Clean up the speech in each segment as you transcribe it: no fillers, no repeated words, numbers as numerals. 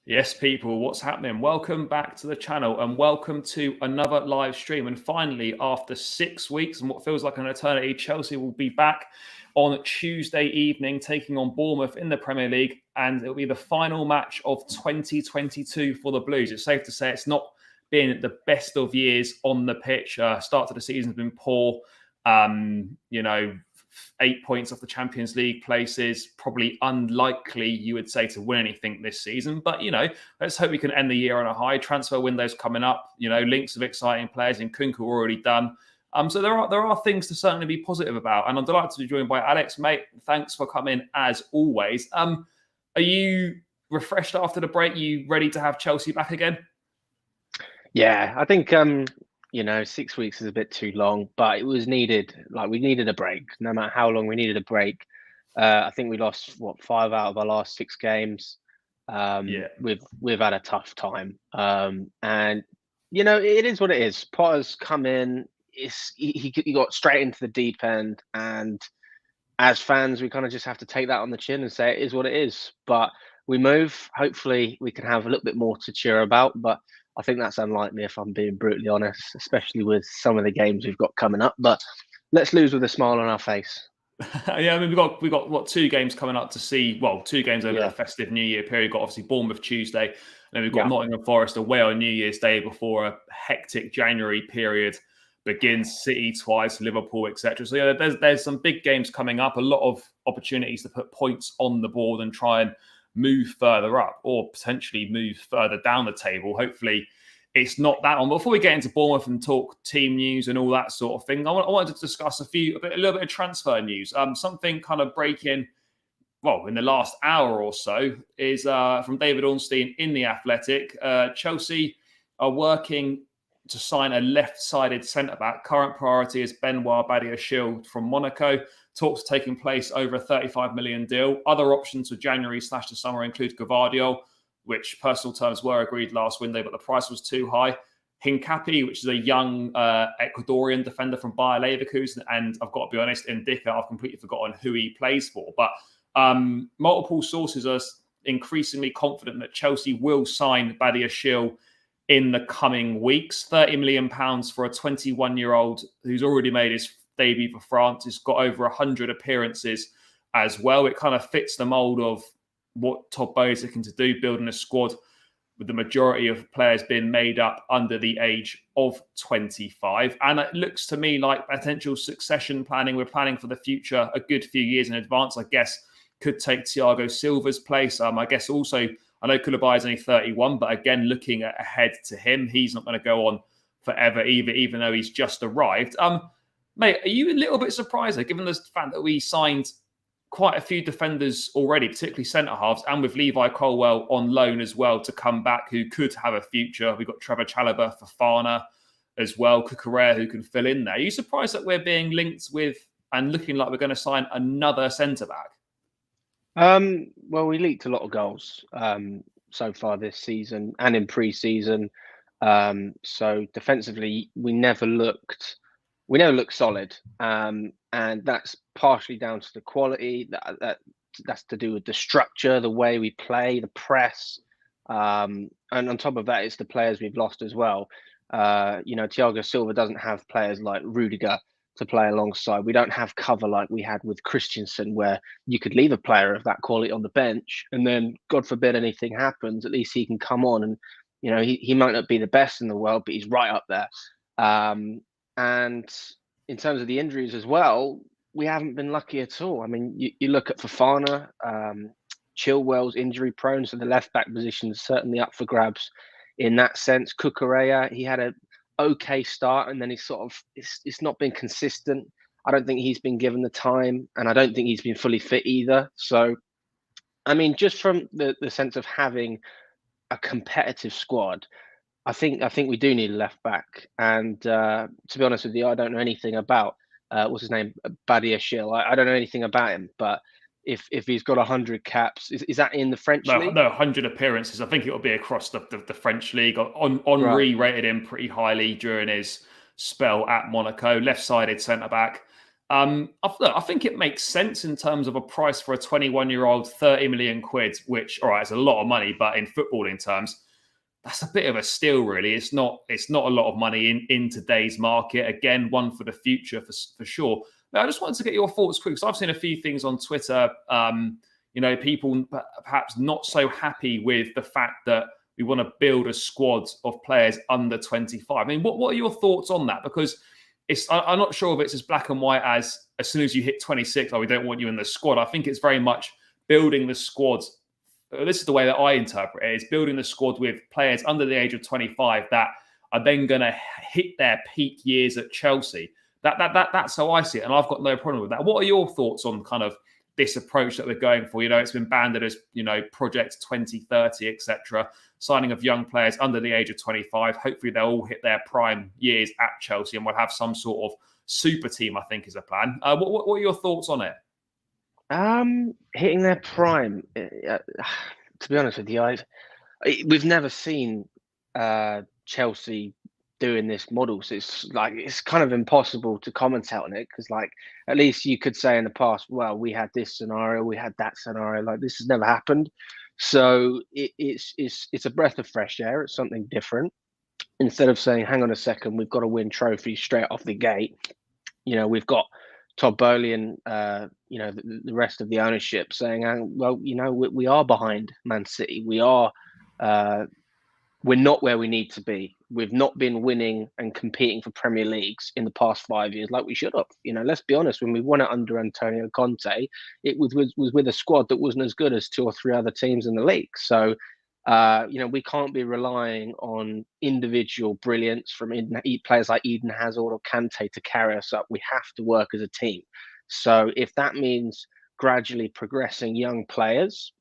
Yes, people, what's happening? Welcome back to the channel and welcome to another live stream. And finally, after 6 weeks and what feels like an eternity, Chelsea will be back on Tuesday evening, taking on Bournemouth in the Premier League. And it'll be the final match of 2022 for the Blues. It's safe to say it's not been the best of years on the pitch. Start to the season has been poor. 8 points off the Champions League places, probably unlikely, you would say, to win anything this season. But, let's hope we can end the year on a high. Transfer windows coming up, links of exciting players in Kunku already done. So there are things to certainly be positive about. And I'm delighted to be joined by Alex, mate. Thanks for coming as always. Are you refreshed after the break? You ready to have Chelsea back again? Yeah, I think 6 weeks is a bit too long, but it was needed. Like, we needed a break. No matter how long, we needed a break. I think we lost 5 out of our last 6 games. We've had a tough time, and it is what it is. Potter's come in. He got straight into the deep end, and as fans, we kind of just have to take that on the chin and say it is what it is. But we move. Hopefully, we can have a little bit more to cheer about. But I think that's unlikely, if I'm being brutally honest, especially with some of the games we've got coming up. But let's lose with a smile on our face. Yeah, I mean, we've got what 2 games coming up to see. Well, 2 games over the festive New Year period. We've got obviously Bournemouth Tuesday, and then we've got Nottingham Forest away on New Year's Day before a hectic January period begins. City twice, Liverpool, etc. So yeah, there's some big games coming up. A lot of opportunities to put points on the board and try and move further up, or potentially move further down the table. Hopefully, it's not that one. Before we get into Bournemouth and talk team news and all that sort of thing, I wanted to discuss a little bit of transfer news. Something kind of breaking, in the last hour or so, is from David Ornstein in The Athletic. Chelsea are working to sign a left-sided centre-back. Current priority is Benoit Badiashile from Monaco. Talks taking place over a 35 million deal. Other options for January/the summer include Gvardiol, which personal terms were agreed last window, but the price was too high. Hincapi, which is a young Ecuadorian defender from Bayer Leverkusen. And I've got to be honest, Ndicka, I've completely forgotten who he plays for. But multiple sources are increasingly confident that Chelsea will sign Badiashile in the coming weeks. £30 million for a 21-year-old who's already made his debut for France. He's got over 100 appearances as well. It kind of fits the mould of what Todd Boehly is looking to do, building a squad with the majority of players being made up under the age of 25. And it looks to me like potential succession planning. We're planning for the future a good few years in advance, I guess, could take Thiago Silva's place. I guess also, I know Koulibaly is only 31, but again, looking ahead to him, he's not going to go on forever either, even though he's just arrived. Mate, are you a little bit surprised, given the fact that we signed quite a few defenders already, particularly centre-halves, and with Levi Colwill on loan as well to come back, who could have a future? We've got Trevor Chalobah, Fofana as well, Cucurella, who can fill in there. Are you surprised that we're being linked with and looking like we're going to sign another centre-back? Well, we leaked a lot of goals so far this season and in pre-season. So defensively, we never looked solid, and that's partially down to the quality. That's to do with the structure, the way we play, the press, and on top of that, it's the players we've lost as well. Thiago Silva doesn't have players like Rudiger to play alongside. We don't have cover like we had with Christensen, where you could leave a player of that quality on the bench, and then, God forbid anything happens, at least he can come on and, he might not be the best in the world, but he's right up there. And in terms of the injuries as well, we haven't been lucky at all. I mean, you look at Fofana, Chilwell's injury prone, so the left back position is certainly up for grabs in that sense. Cucurella, he had a okay start, and then he's it's not been consistent. I don't think he's been given the time, and I don't think he's been fully fit either. So, I mean, just from the sense of having a competitive squad, I think we do need a left back. And to be honest with you, I don't know anything about what's his name, Badiashile. I don't know anything about him, but if he's got 100 caps, is that in the French league? No, 100 appearances. I think it will be across the French league. Henri rated him pretty highly during his spell at Monaco. Left-sided centre-back. I think it makes sense in terms of a price for a 21-year-old, 30 million quid, which, all right, is a lot of money, but in footballing terms, that's a bit of a steal, really. It's not a lot of money in today's market. Again, one for the future for sure. But I just wanted to get your thoughts quick, because I've seen a few things on Twitter. People perhaps not so happy with the fact that we want to build a squad of players under 25. I mean, what are your thoughts on that? Because I'm not sure if it's as black and white as soon as you hit 26, we don't want you in the squad. I think it's very much building the squad. This is the way that I interpret it. It's building the squad with players under the age of 25 that are then going to hit their peak years at Chelsea. That's how I see it, and I've got no problem with that. What are your thoughts on kind of this approach that we're going for? It's been banded as, Project 2030, etc. Signing of young players under the age of 25. Hopefully they'll all hit their prime years at Chelsea and we'll have some sort of super team, I think is a plan. What are your thoughts on it? Hitting their prime. To be honest with you, we've never seen Chelsea doing this model, so it's kind of impossible to comment out on it, because at least you could say in the past, well, we had this scenario, we had that scenario, this has never happened. So it's a breath of fresh air. It's something different. Instead of saying, hang on a second, we've got to win trophies straight off the gate, we've got Todd Bowley and the rest of the ownership saying, well, we are behind Man City. We're not where we need to be. We've not been winning and competing for Premier Leagues in the past 5 years like we should have. Let's be honest, when we won it under Antonio Conte, it was with a squad that wasn't as good as 2 or 3 other teams in the league. So, we can't be relying on individual brilliance from players like Eden Hazard or Kante to carry us up. We have to work as a team. So if that means gradually progressing young players,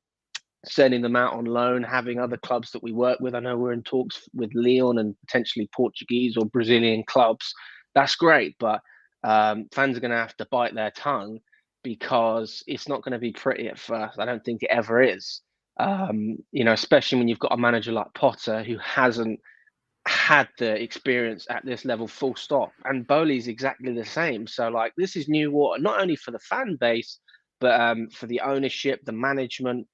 sending them out on loan, having other clubs that we work with. I know we're in talks with Lyon and potentially Portuguese or Brazilian clubs. That's great, but fans are going to have to bite their tongue, because it's not going to be pretty at first. I don't think it ever is. Especially when you've got a manager like Potter who hasn't had the experience at this level, full stop. And Bowley's exactly the same. So this is new water, not only for the fan base, but for the ownership, the management,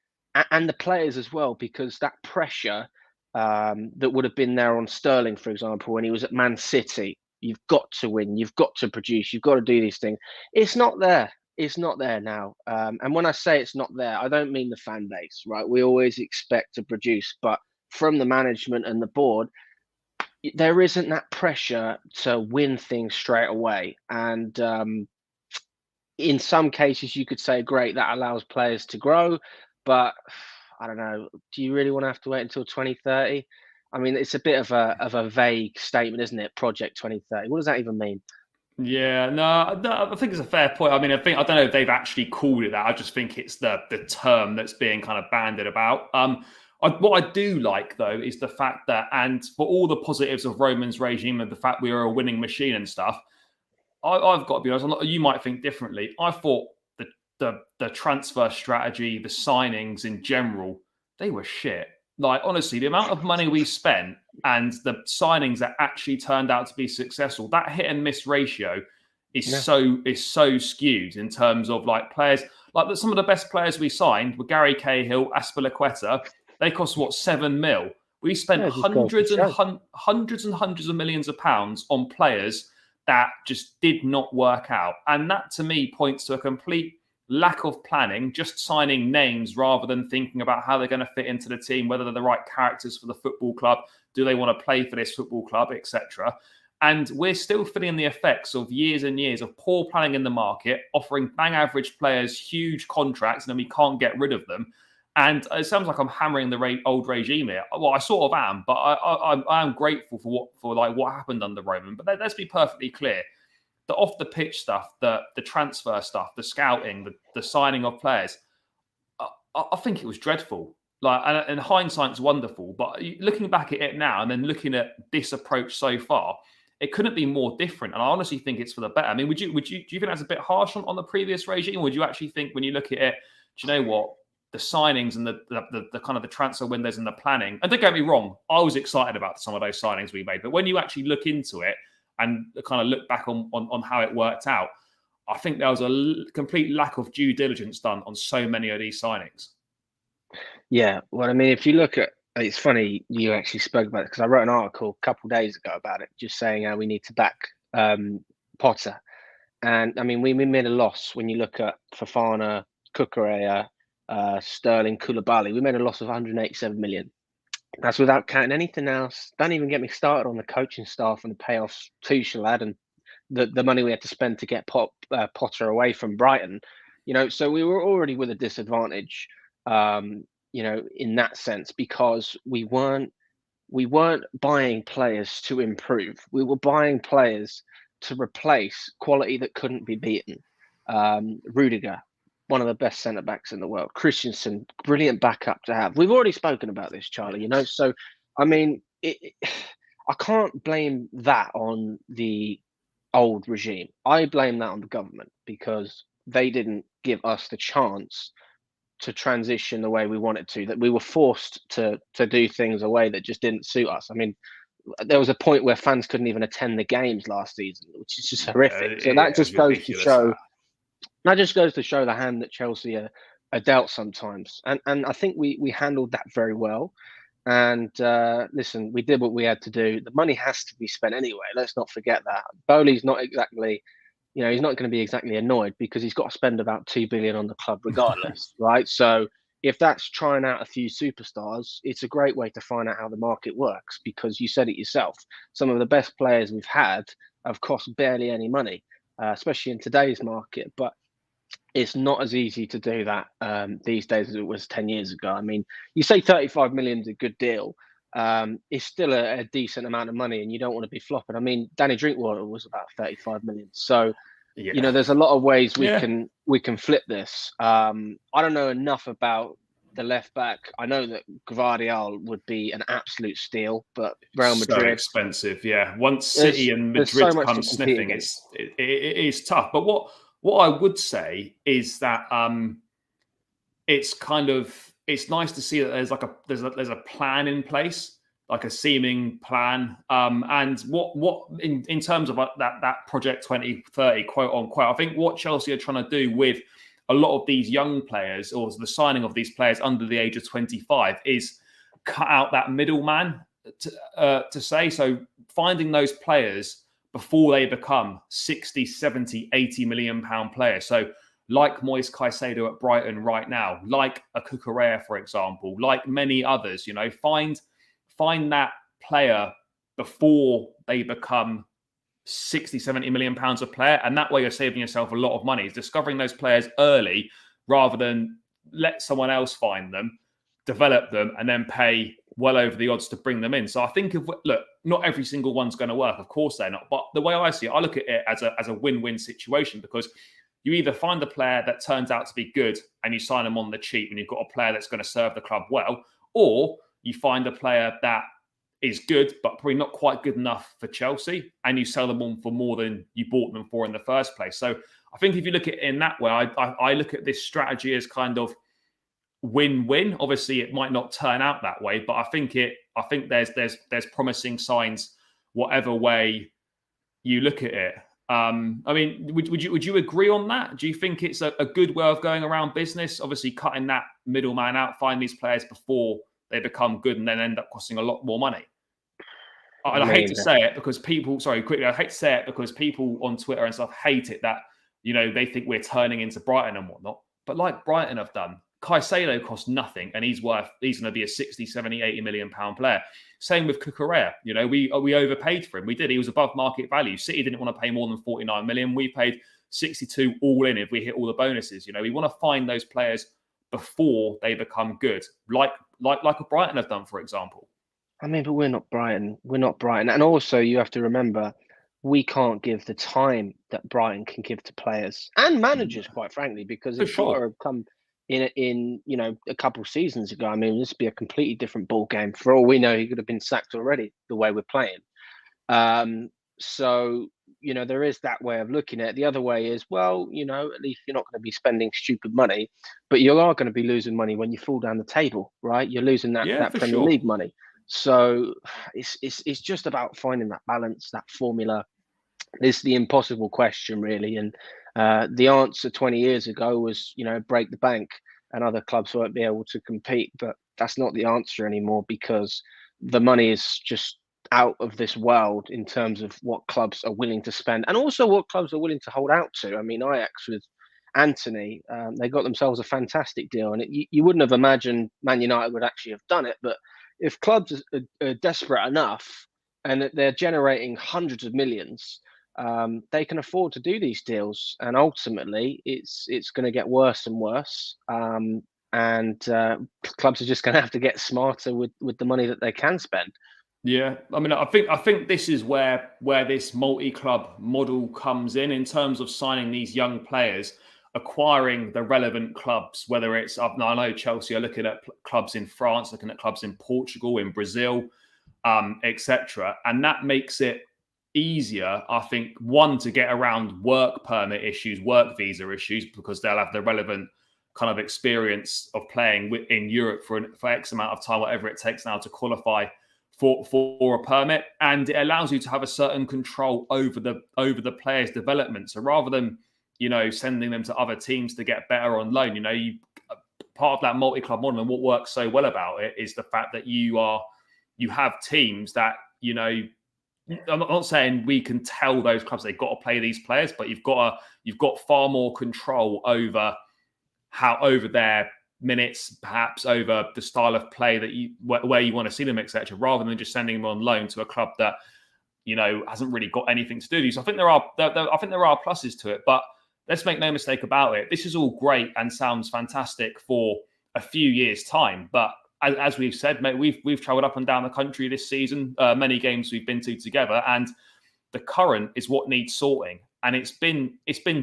and the players as well, because that pressure that would have been there on Sterling, for example, when he was at Man City, you've got to win, you've got to produce, you've got to do these things. It's not there. It's not there now. And when I say it's not there, I don't mean the fan base, right? We always expect to produce, but from the management and the board, there isn't that pressure to win things straight away. And in some cases, you could say, great, that allows players to grow. But I don't know. Do you really want to have to wait until 2030? I mean, it's a bit of a vague statement, isn't it? Project 2030. What does that even mean? Yeah, no, I think it's a fair point. I mean, I don't know if they've actually called it that. I just think it's the term that's being kind of bandied about. What I do like, though, is the fact that, and for all the positives of Roman's regime and the fact we are a winning machine and stuff, I've got to be honest. You might think differently. I thought the transfer strategy, the signings in general, they were shit. Honestly, the amount of money we spent and the signings that actually turned out to be successful, that hit and miss ratio is so skewed in terms of players. Some of the best players we signed were Gary Cahill, Azpilicueta. They cost 7 mil. We spent hundreds and hundreds of millions of pounds on players that just did not work out. And that to me points to a complete lack of planning, just signing names rather than thinking about how they're going to fit into the team, whether they're the right characters for the football club, do they want to play for this football club, etc. And we're still feeling the effects of years and years of poor planning in the market, offering bang average players huge contracts, and then we can't get rid of them. And it sounds like I'm hammering the old regime here. Well, I sort of am, but I am grateful for what happened under Roman. But let's be perfectly clear. The off the pitch stuff, the transfer stuff, the scouting, the signing of players, I think it was dreadful. And hindsight's wonderful, but looking back at it now and then looking at this approach so far, it couldn't be more different. And I honestly think it's for the better. I mean, do you think that's a bit harsh on the previous regime? Or would you actually think, when you look at it, do you know what? The signings and the kind of the transfer windows and the planning, and don't get me wrong, I was excited about some of those signings we made. But when you actually look into it and kind of look back on how it worked out, I think there was a complete lack of due diligence done on so many of these signings. Yeah, well, I mean, if you look at, it's funny you actually spoke about it because I wrote an article a couple of days ago about it, just saying how we need to back Potter. And I mean, we made a loss when you look at Fofana, Cucurella, Sterling, Koulibaly. We made a loss of 187 million. That's without counting anything else. Don't even get me started on the coaching staff and the payoffs Tuchel had and the money we had to spend to get Potter away from Brighton. So we were already with a disadvantage, in that sense, because we weren't buying players to improve. We were buying players to replace quality that couldn't be beaten. Rudiger, one of the best centre backs in the world. Christensen, brilliant backup to have. We've already spoken about this, Charlie. So I mean, I can't blame that on the old regime. I blame that on the government because they didn't give us the chance to transition the way we wanted to, that we were forced to do things a way that just didn't suit us. I mean, there was a point where fans couldn't even attend the games last season, which is just horrific. So that just goes to show the hand that Chelsea are dealt sometimes. And I think we handled that very well. And listen, we did what we had to do. The money has to be spent anyway. Let's not forget that. Bowley's not exactly, he's not going to be exactly annoyed because he's got to spend about 2 billion on the club regardless, right? So if that's trying out a few superstars, it's a great way to find out how the market works because you said it yourself. Some of the best players we've had have cost barely any money, especially in today's market. But it's not as easy to do that these days as it was 10 years ago. I mean, you say 35 million is a good deal. It's still a decent amount of money and you don't want to be flopping. I mean, Danny Drinkwater was about 35 million. So, there's a lot of ways we can flip this. I don't know enough about the left back. I know that Gvardiol would be an absolute steal, but Real Madrid, so expensive. Yeah, once City and Madrid come sniffing, it is tough. But what I would say is that it's nice to see that there's a plan in place, like a seeming plan. And what in terms of that Project 2030, quote unquote, I think what Chelsea are trying to do with a lot of these young players or the signing of these players under the age of 25 is cut out that middleman to say. So finding those players before they become 60, 70, 80 million pound players. So like Moise Caicedo at Brighton right now, like a Cucurella, for example, like many others, find that player before they become 60, 70 million pounds a player. And that way you're saving yourself a lot of money. It's discovering those players early rather than let someone else find them, develop them, and then pay well over the odds to bring them in. So I think not every single one's going to work. Of course they're not. But the way I see it, I look at it as a win-win situation because you either find a player that turns out to be good and you sign them on the cheap and you've got a player that's going to serve the club well, or you find a player that is good, but probably not quite good enough for Chelsea and you sell them on for more than you bought them for in the first place. So I think if you look at it in that way, I look at this strategy as kind of win-win. Obviously, it might not turn out that way, but I think there's promising signs, whatever way you look at it. I mean, would you agree on that? Do you think it's a good way of going around business? Obviously, cutting that middleman out, find these players before they become good, and then end up costing a lot more money. I hate to say it because people. Sorry, quickly. I hate to say it because people on Twitter and stuff hate it that they think we're turning into Brighton and whatnot. But like Brighton have done, Caicedo costs nothing and he's going to be a 60, 70, 80 million pound player. Same with Cucurella. We overpaid for him. We did. He was above market value. City didn't want to pay more than 49 million. We paid 62 all in if we hit all the bonuses. We want to find those players before they become good, like a Brighton have done, for example. I mean, but we're not Brighton. And also you have to remember, we can't give the time that Brighton can give to players and managers, quite frankly, because if Potter had come in a couple of seasons ago, I mean, this would be a completely different ball game. For all we know, he could have been sacked already the way we're playing. So, there is that way of looking at it. The other way is, well, at least you're not going to be spending stupid money, but you are going to be losing money when you fall down the table, right? You're losing that Premier League money. So it's just about finding that balance, that formula. It's the impossible question, really. And The answer 20 years ago was, break the bank and other clubs won't be able to compete. But that's not the answer anymore, because the money is just out of this world in terms of what clubs are willing to spend, and also what clubs are willing to hold out to. I mean, Ajax with Anthony, they got themselves a fantastic deal, and you wouldn't have imagined Man United would actually have done it. But if clubs are desperate enough and they're generating hundreds of millions, they can afford to do these deals. And ultimately, it's going to get worse and worse. And clubs are just going to have to get smarter with the money that they can spend. Yeah, I mean, I think this is where this multi-club model comes in terms of signing these young players, acquiring the relevant clubs. Whether it's, I know Chelsea are looking at clubs in France, looking at clubs in Portugal, in Brazil, etc., and that makes it easier, I think, one, to get around work permit issues, work visa issues, because they'll have the relevant kind of experience of playing in Europe for X amount of time, whatever it takes now to qualify for a permit, and it allows you to have a certain control over the players' development. So rather than sending them to other teams to get better on loan, you part of that multi-club model, and what works so well about it is the fact that you have teams that I'm not saying we can tell those clubs they've got to play these players, but you've got far more control over their minutes, perhaps over the style of play that where you want to see them, etc., rather than just sending them on loan to a club that hasn't really got anything to do. So I think there are pluses to it, but let's make no mistake about it. This is all great and sounds fantastic for a few years' time, but as we've said, mate, we've travelled up and down the country this season, many games we've been to together, and the current is what needs sorting, and it's been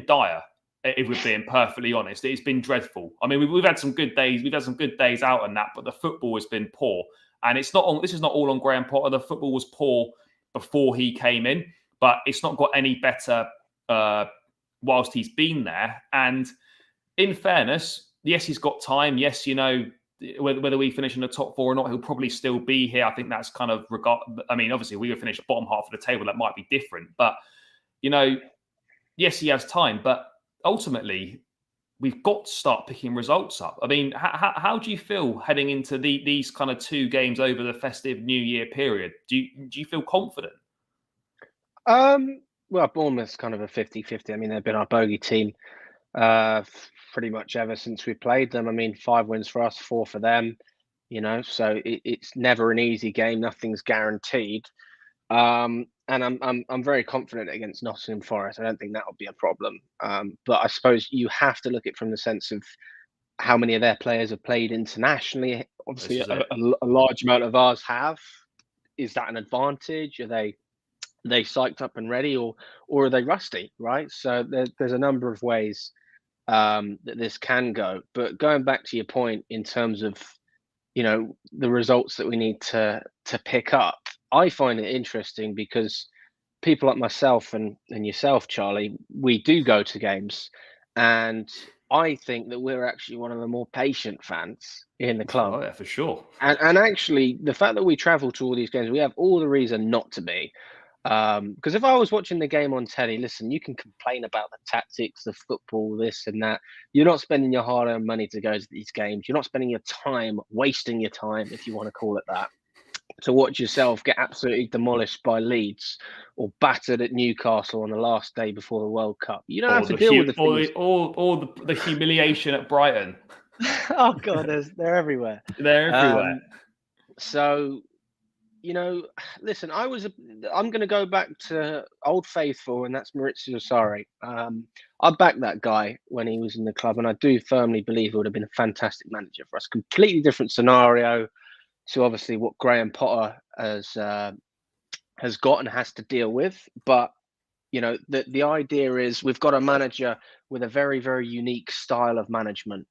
dire. If we're being perfectly honest, it's been dreadful. I mean, we've had some good days. We've had some good days out on that, but the football has been poor. And this is not all on Graham Potter. The football was poor before he came in, but it's not got any better whilst he's been there. And in fairness, yes, he's got time. Yes, whether we finish in the top four or not, he'll probably still be here. I think that's kind of I mean, obviously, we would finish bottom half of the table. That might be different, but yes, he has time, but ultimately, we've got to start picking results up. I mean, how do you feel heading into these kind of two games over the festive New Year period? Do you feel confident? Well, Bournemouth's kind of a 50-50. I mean, they've been our bogey team pretty much ever since we played them. I mean, 5 wins for us, 4 for them. So it's never an easy game. Nothing's guaranteed. And I'm very confident against Nottingham Forest. I don't think that will be a problem. But I suppose you have to look at it from the sense of how many of their players have played internationally. Obviously, a large amount of ours have. Is that an advantage? Are they psyched up and ready, or are they rusty? Right. So there's a number of ways that this can go. But going back to your point in terms of the results that we need to pick up, I find it interesting because people like myself and yourself, Charlie, we do go to games, and I think that we're actually one of the more patient fans in the club. Oh, yeah, for sure. And actually, the fact that we travel to all these games, we have all the reason not to be. Because if I was watching the game on telly, listen, you can complain about the tactics, the football, this and that. You're not spending your hard-earned money to go to these games. You're not spending your time, wasting your time, if you want to call it that, to watch yourself get absolutely demolished by Leeds or battered at Newcastle on the last day before the World Cup. You don't have to deal with the things. Or the humiliation at Brighton. Oh God, they're everywhere. They're everywhere. So, listen, I'm going to go back to Old Faithful, and that's Maurizio Sarri. I backed that guy when he was in the club, and I do firmly believe he would have been a fantastic manager for us. Completely different scenario to obviously what Graham Potter has got and has to deal with. But the idea is we've got a manager with a very, very unique style of management.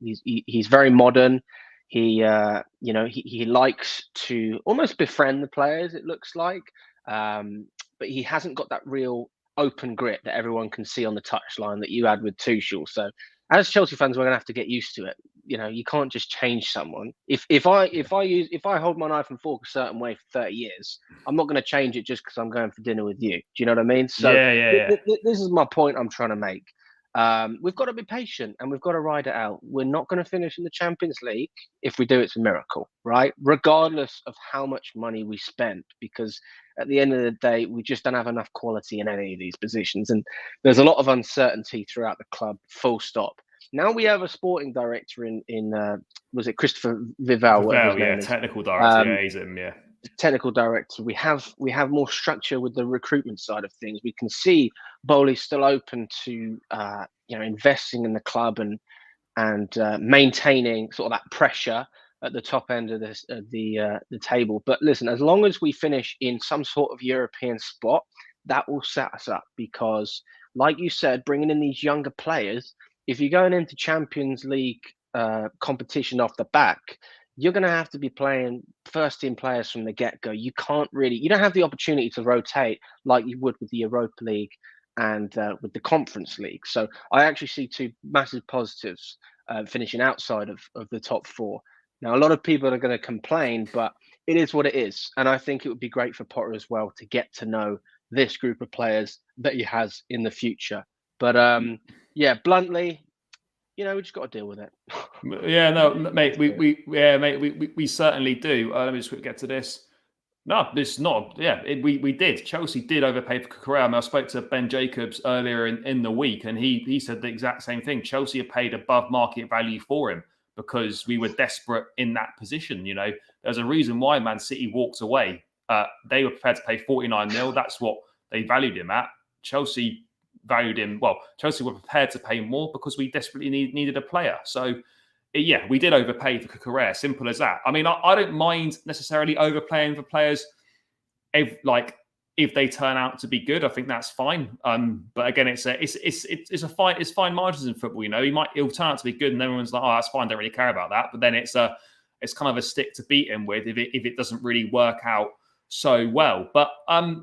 He's very modern. He likes to almost befriend the players, it looks like, but he hasn't got that real open grip that everyone can see on the touchline that you had with Tuchel. So as Chelsea fans, we're going to have to get used to it. You can't just change someone. If I hold my knife and fork a certain way for 30 years, I'm not going to change it just because I'm going for dinner with you. Do you know what I mean? So yeah. This is my point I'm trying to make. We've got to be patient and we've got to ride it out. We're not going to finish in the Champions League. If we do, it's a miracle, right? Regardless of how much money we spent, because at the end of the day, we just don't have enough quality in any of these positions. And there's a lot of uncertainty throughout the club, full stop. Now we have a sporting director in was it Christopher Vival, whatever his name is. Technical director, he's him, technical director. We have more structure with the recruitment side of things. We can see Bowley's still open to investing in the club and maintaining sort of that pressure at the top end of the table. But listen, as long as we finish in some sort of European spot, that will set us up, because, like you said, bringing in these younger players, if you're going into Champions League competition off the back, you're going to have to be playing first team players from the get-go. You don't have the opportunity to rotate like you would with the Europa League and with the Conference League. So I actually see two massive positives finishing outside of the top four. Now, a lot of people are going to complain, but it is what it is. And I think it would be great for Potter as well to get to know this group of players that he has in the future. But bluntly, we just got to deal with it. Yeah, no, mate, we certainly do. Let me just get to this. No, it's not. Yeah, we did. Chelsea did overpay for Cucurella. I spoke to Ben Jacobs earlier in the week, and he said the exact same thing. Chelsea had paid above market value for him because we were desperate in that position. There's a reason why Man City walked away. They were prepared to pay 49 mil. That's what they valued him at. Chelsea valued him. Well, Chelsea were prepared to pay more because we desperately needed a player. So, yeah, we did overpay for Cucurella. Simple as that. I mean, I don't mind necessarily overpaying for players if they turn out to be good. I think that's fine. But again, it's fine margins in football. He'll turn out to be good, and everyone's like, oh, that's fine. Don't really care about that. But then it's kind of a stick to beat him with if it doesn't really work out so well. But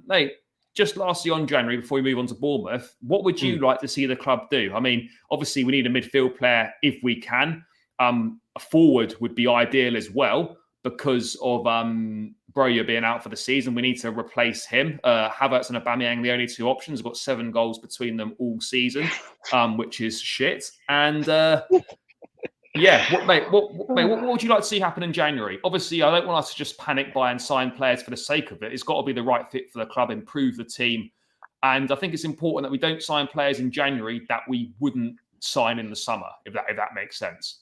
mate, just lastly on January, before we move on to Bournemouth, what would you like to see the club do? I mean, obviously we need a midfield player if we can. A forward would be ideal as well because of Broja being out for the season. We need to replace him. Havertz and Aubameyang, the only two options. We've got 7 goals between them all season, which is shit. And what would you like to see happen in January? Obviously, I don't want us to just panic buy and sign players for the sake of it. It's got to be the right fit for the club, improve the team. And I think it's important that we don't sign players in January that we wouldn't sign in the summer, if that makes sense.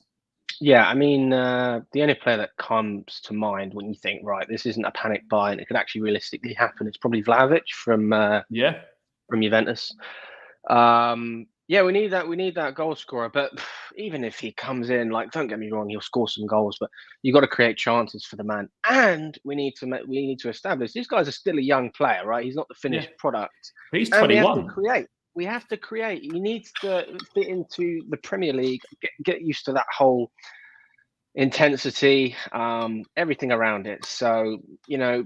Yeah, I mean, the only player that comes to mind when you think, right, this isn't a panic buy and it could actually realistically happen, it's probably Vlahovic from Juventus. We need that goal scorer. But even if he comes in, don't get me wrong, he'll score some goals. But you got to create chances for the man, and we need to establish this guy's still a young player, right? He's not the finished product. He's 21. We have to create. He needs to fit into the Premier League, get used to that whole intensity, everything around it. So,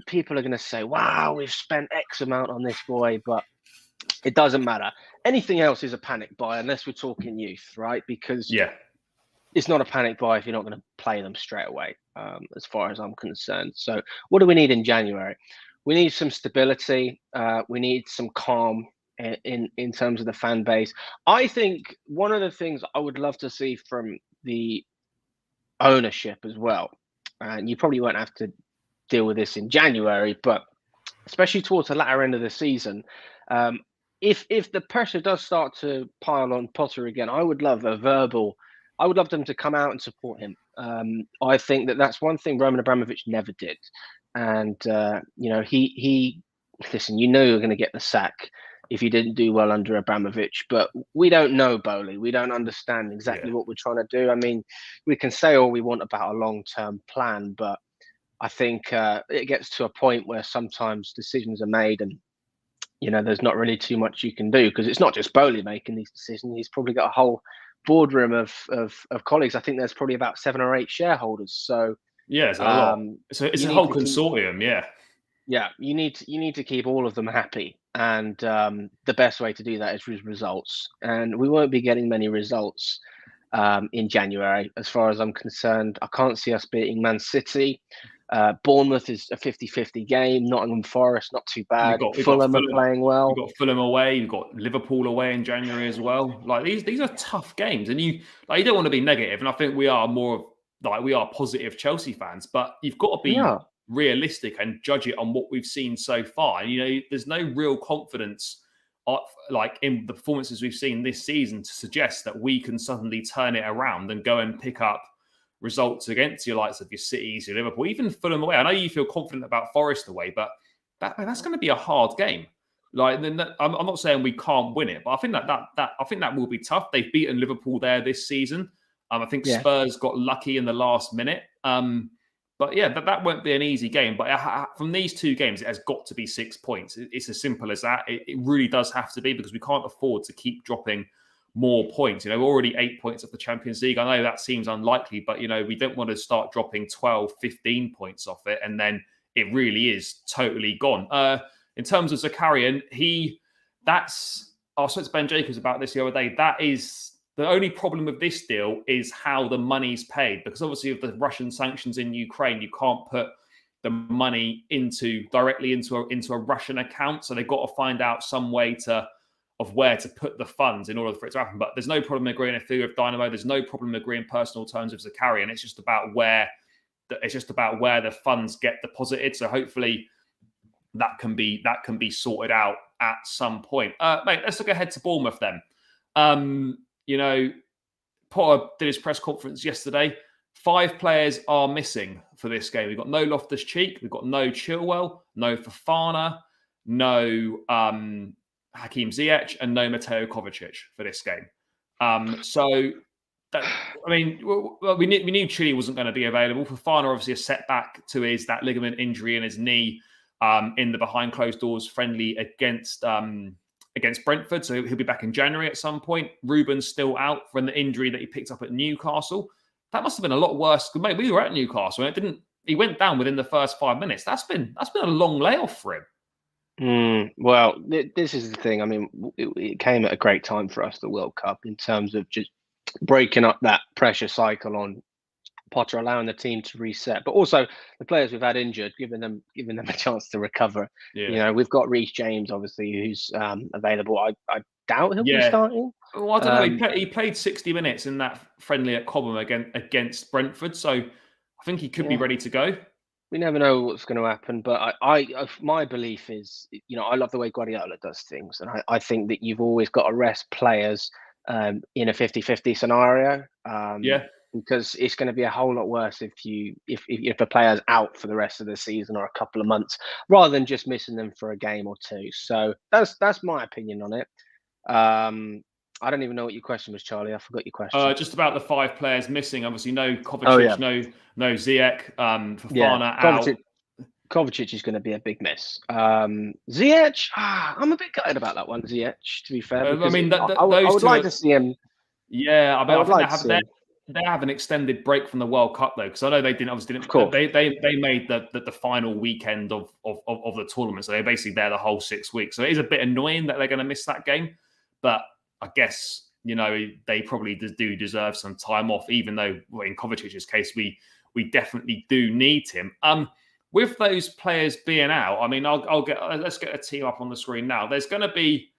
people are going to say, wow, we've spent X amount on this boy, but it doesn't matter. Anything else is a panic buy unless we're talking youth, right? Because it's not a panic buy if you're not going to play them straight away, as far as I'm concerned. So what do we need in January? We need some stability. We need some calm in terms of the fan base. I think one of the things I would love to see from the ownership as well, and you probably won't have to deal with this in January, but especially towards the latter end of the season, if the pressure does start to pile on Potter again, I would love them to come out and support him. I think that's one thing Roman Abramovich never did. And, he listen, you're going to get the sack if you didn't do well under Abramovich, but we don't know Bowley. We don't understand exactly what we're trying to do. I mean, we can say all we want about a long-term plan, but I think it gets to a point where sometimes decisions are made and, there's not really too much you can do, because it's not just Bowley making these decisions. He's probably got a whole boardroom of colleagues. I think there's probably about 7 or 8 shareholders. So it's a lot. It's a whole consortium. Yeah, you need to keep all of them happy, and the best way to do that is with results. And we won't be getting many results in January, as far as I'm concerned. I can't see us beating Man City. Bournemouth is a 50-50 game. Nottingham Forest, not too bad. Fulham are playing well. We've got Fulham away. We've got Liverpool away in January as well. Like these are tough games, and you don't want to be negative. And I think we are we are positive Chelsea fans, but you've got to be realistic and judge it on what we've seen so far. And, there's no real confidence, in the performances we've seen this season, to suggest that we can suddenly turn it around and go and pick up results against your likes of your Cities, your Liverpool, even Fulham away. I know you feel confident about Forest away, but that's going to be a hard game. I'm not saying we can't win it, but I think that will be tough. They've beaten Liverpool there this season. I think Spurs got lucky in the last minute. But that won't be an easy game. But from these two games, it has got to be 6 points. It's as simple as that. It really does have to be, because we can't afford to keep dropping more points. We're already 8 points of the Champions League. I know that seems unlikely, but, we don't want to start dropping 12, 15 points off it. And then it really is totally gone. In terms of Zakarian, I spoke to Ben Jacobs about this the other day. That is the only problem with this deal, is how the money's paid, because obviously of the Russian sanctions in Ukraine, you can't put the money directly into a Russian account. So they've got to find out some way of where to put the funds in order for it to happen. But there's no problem agreeing a fee with Dynamo. There's no problem agreeing personal terms with Zakarian. It's just about where the funds get deposited. So hopefully that can be sorted out at some point. Mate, let's look ahead to Bournemouth then. Potter did his press conference yesterday. 5 players are missing for this game. We've got no Loftus-Cheek, we've got no Chilwell, no Fofana, no Hakim Ziyech, and no Mateo Kovacic for this game. We knew Chile wasn't going to be available. Fofana, obviously a setback to that ligament injury in his knee in the behind closed doors friendly against Brentford. So he'll be back in January at some point. Ruben's still out from the injury that he picked up at Newcastle. That must have been a lot worse. Mate, we were at Newcastle and he went down within the first 5 minutes. That's been a long layoff for him. Well, this is the thing. I mean, it came at a great time for us, the World Cup, in terms of just breaking up that pressure cycle on Potter, allowing the team to reset, but also the players we've had injured, giving them a chance to recover. Yeah. We've got Reece James, obviously, who's available. I doubt he'll be starting. Well, I don't know. He played 60 minutes in that friendly at Cobham against Brentford, so I think he could be ready to go. We never know what's going to happen, but my belief is, I love the way Guardiola does things, and I think that you've always got to rest players in a 50-50 scenario. Because it's going to be a whole lot worse if a player's out for the rest of the season or a couple of months, rather than just missing them for a game or two. So that's my opinion on it. I don't even know what your question was, Charlie. I forgot your question. Just about the 5 players missing. Obviously, no Kovacic, no Ziyech, Fofana out. Kovacic is going to be a big miss. Ziyech, I'm a bit gutted about that one, Ziyech, to be fair. I mean, I would like to see him. Yeah, I think they have an extended break from the World Cup, though, because I know they didn't. They made the final weekend of the tournament, so they're basically there the whole 6 weeks. So it is a bit annoying that they're going to miss that game, but I guess they probably do deserve some time off, even though in Kovacic's case we definitely do need him. With those players being out, I mean, let's get a team up on the screen now. There's going to be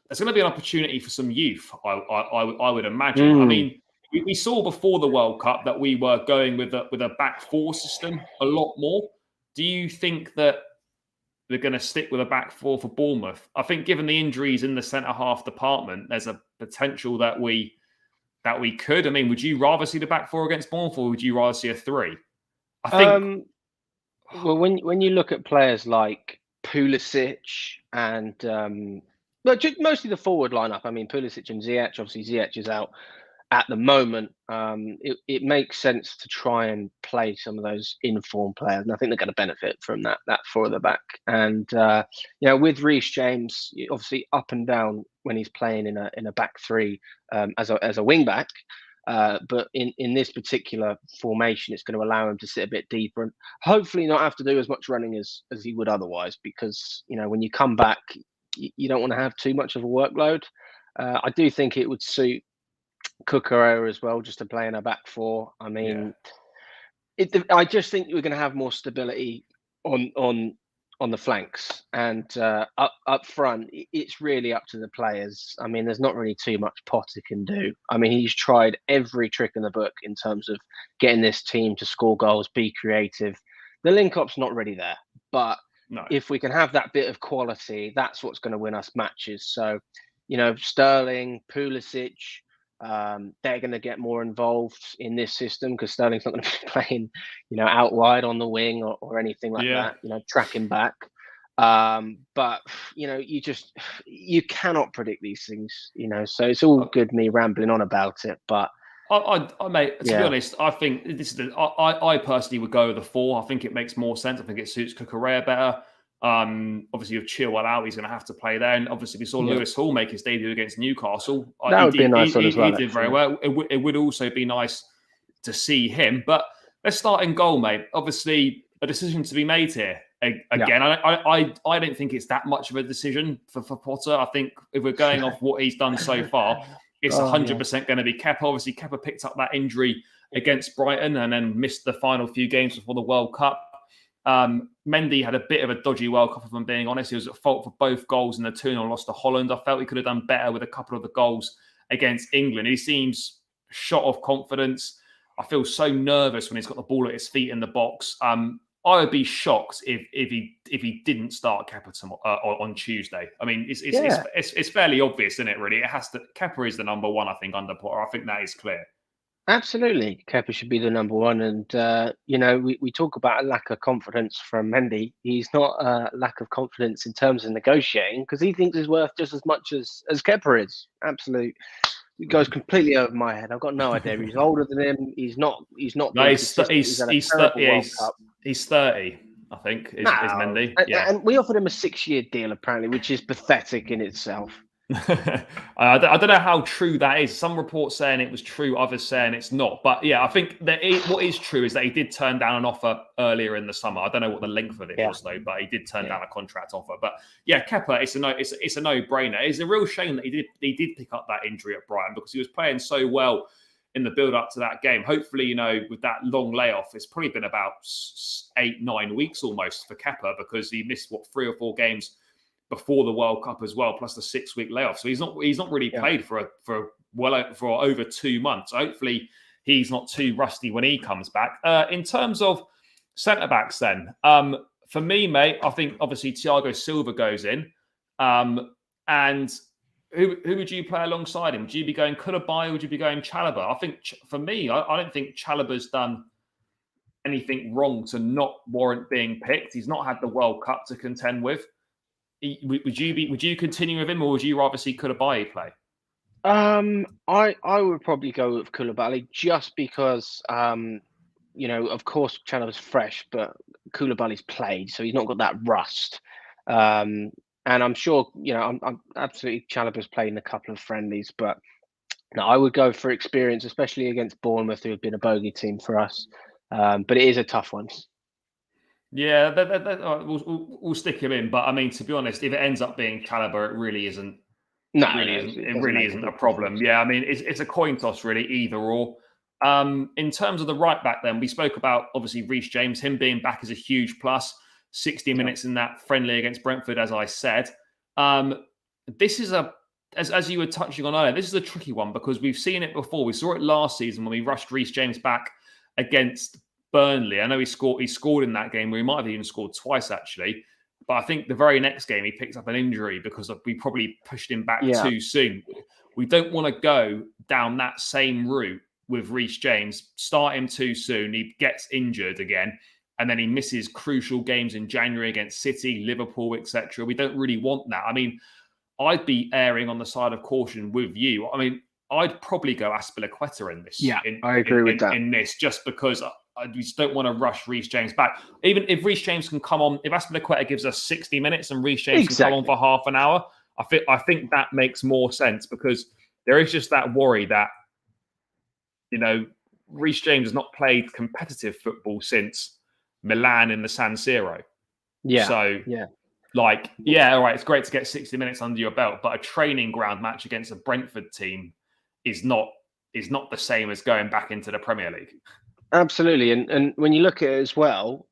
an opportunity for some youth, I would imagine. I mean, we saw before the World Cup that we were going with a back 4 system a lot more. Do you think that they're going to stick with a back 4 for Bournemouth? I think given the injuries in the centre-half department, there's a potential that we could. I mean, would you rather see the back 4 against Bournemouth, or would you rather see a 3? I think... Well, when you look at players like Pulisic and... mostly the forward lineup. I mean, Pulisic and Ziyech. Obviously, Ziyech is out at the moment. It makes sense to try and play some of those informed players, and I think they're going to benefit from that for the back. And with Reece James, obviously up and down when he's playing in a back 3 as a wing back. But in this particular formation, it's going to allow him to sit a bit deeper and hopefully not have to do as much running as he would otherwise. Because when you come back, you don't want to have too much of a workload. I do think it would suit Cucurella as well, just to play in a back 4. I mean, I just think we're going to have more stability on the flanks and up front. It's really up to the players. I mean, there's not really too much Potter can do. I mean, he's tried every trick in the book in terms of getting this team to score goals, be creative. The link-up's not really there, but if we can have that bit of quality, that's what's going to win us matches. So, Sterling, Pulisic. They're going to get more involved in this system because Sterling's not going to be playing, out wide on the wing or anything like that. Tracking back. But you cannot predict these things. So it's all good me rambling on about it, but. Mate, to be honest, I think this is I personally would go with the 4. I think it makes more sense. I think it suits Cucurella better. Obviously, with Chilwell out, he's going to have to play there. And obviously, we saw Lewis Hall make his debut against Newcastle. That would be a nice one as well. He did very well. It would also be nice to see him. But let's start in goal, mate. Obviously, a decision to be made here. Again, I don't think it's that much of a decision for Potter. I think if we're going off what he's done so far, it's 100% going to be Kepa. Obviously, Kepa picked up that injury against Brighton and then missed the final few games before the World Cup. Mendy had a bit of a dodgy World Cup, if I'm being honest. He was at fault for both goals in the 2-0 loss to Holland. I felt he could have done better with a couple of the goals against England. He seems shot of confidence. I feel so nervous when he's got the ball at his feet in the box. I would be shocked if he didn't start Kepa on Tuesday. I mean, it's fairly obvious, isn't it? Really, it has to. Kepa is the number 1, I think, under Potter. I think that is clear. Absolutely, Kepa should be the number 1, and we talk about a lack of confidence from Mendy. He's not a lack of confidence in terms of negotiating because he thinks he's worth just as much as Kepa is. Absolute. It goes completely over my head. I've got no idea. He's older than him. He's not. No, he's 30. I think is Mendy. And we offered him a 6-year deal apparently, which is pathetic in itself. I don't know how true that is. Some reports saying it was true, others saying it's not. But yeah, I think that what is true is that he did turn down an offer earlier in the summer. I don't know what the length of it was though, but he did turn down a contract offer. But yeah, Kepa, it's a no-brainer. It's a real shame that he did pick up that injury at Brighton because he was playing so well in the build-up to that game. Hopefully, with that long layoff, it's probably been about 8-9 weeks almost for Kepa because he missed 3 or 4 games before the World Cup as well, plus the 6-week layoff. So he's not really played for over 2 months. So hopefully he's not too rusty when he comes back. In terms of centre backs, then for me, mate, I think obviously Thiago Silva goes in, and who would you play alongside him? Would you be going Koulibaly or would you be going Chalobah? I think for me, I don't think Chalobah's done anything wrong to not warrant being picked. He's not had the World Cup to contend with. Would you continue with him, or would you rather see Koulibaly play? I would probably go with Koulibaly just because of course Chalobah's fresh, but Koulibaly's played, so he's not got that rust. And I'm sure I'm absolutely Chalobah's played in a couple of friendlies, but no, I would go for experience, especially against Bournemouth, who have been a bogey team for us. But it is a tough one. Yeah, we'll stick him in. But I mean, to be honest, if it ends up being Chalobah, it really isn't. It really isn't a problem. Yeah, I mean, it's a coin toss, really, either or. In terms of the right back, then we spoke about obviously Reece James. Him being back is a huge plus. 60 minutes in that friendly against Brentford, as I said. This is as you were touching on earlier, this is a tricky one because we've seen it before. We saw it last season when we rushed Reece James back against Burnley. I know he scored in that game where he might have even scored twice, actually. But I think the very next game he picked up an injury because we probably pushed him back too soon. We don't want to go down that same route with Reece James, start him too soon. He gets injured again. And then he misses crucial games in January against City, Liverpool, etc. We don't really want that. I mean, I'd be erring on the side of caution with you. I mean, I'd probably go Azpilicueta in this. Yeah, I agree with that. In this, just because I just don't want to rush Reece James back. Even if Reece James can come on, if Azpilicueta gives us 60 minutes and Reece James can come on for half an hour, I think that makes more sense because there is just that worry that, Reece James has not played competitive football since Milan in the San Siro. Yeah. So, all right, it's great to get 60 minutes under your belt, but a training ground match against a Brentford team is not the same as going back into the Premier League. Absolutely, and when you look at it as well,